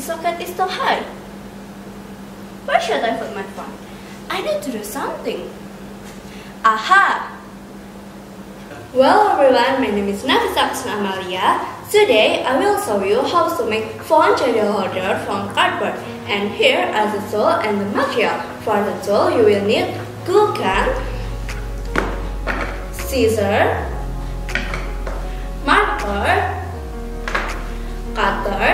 socket is too high. Where should I put my phone? I need to do something. Aha! Well everyone, my name is Khusna Amalia. Today I will show you how to make phone charger holder from cardboard. And here are the tool and the material. For the tool you will need glue gun, scissors, marker, cutter,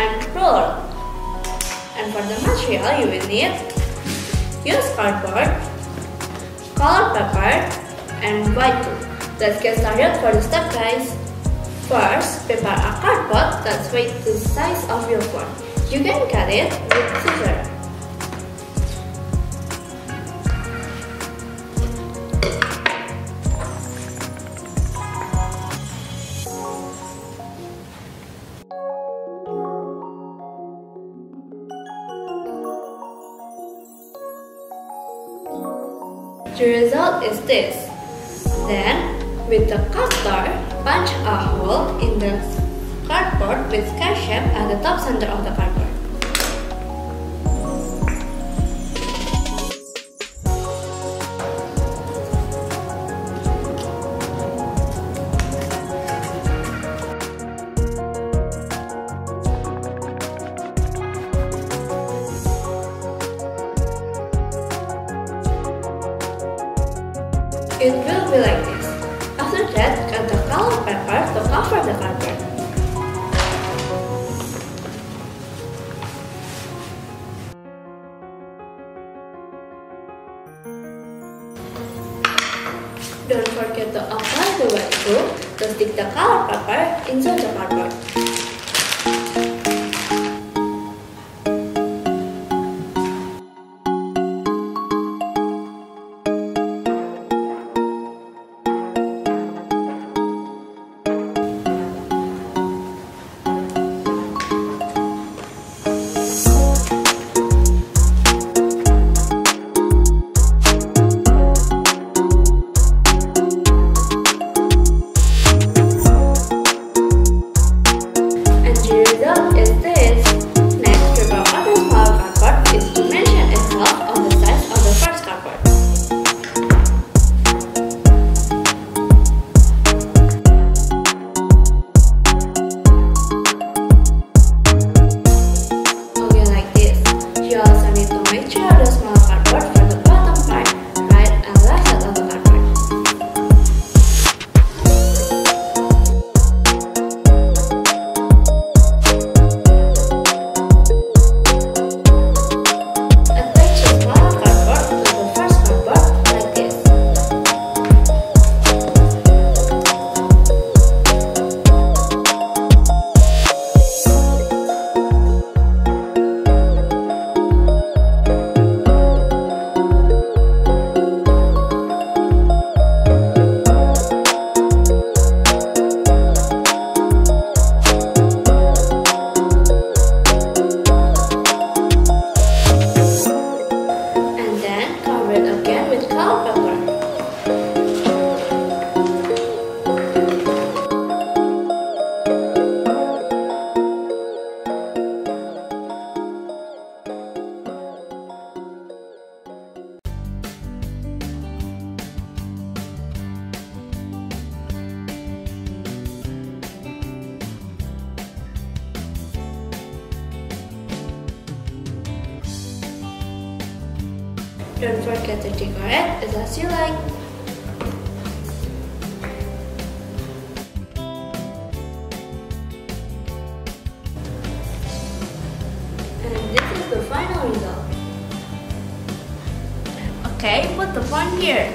and ruler. And for the material you will need used cardboard, colored paper, and white glue. Let's get started for the step, guys. First, prepare a cardboard that's weight the size of your phone. You can cut it with scissors. The result is this. Then, with the cutter, punch a hole in the cardboard with square shape at the top center of the cardboard. It will be like this. After that, cut the colored paper to cover the cardboard. Don't forget to apply the white glue to stick the colored paper into the cardboard. Don't forget to decorate it as you like. And this is the final result. Okay, put the phone here.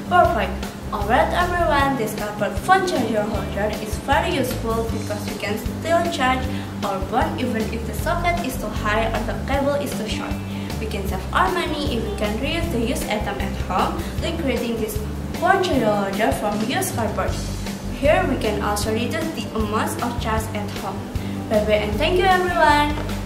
Perfect! Alright everyone, this cardboard phone charger holder is very useful because we can still charge our phone even if the socket is too high or the cable is too short. We can save our money if we can reuse the used item at home, like creating this phone charger holder from used cardboard. Here we can also reduce the amount of charge at home. Bye bye and thank you everyone!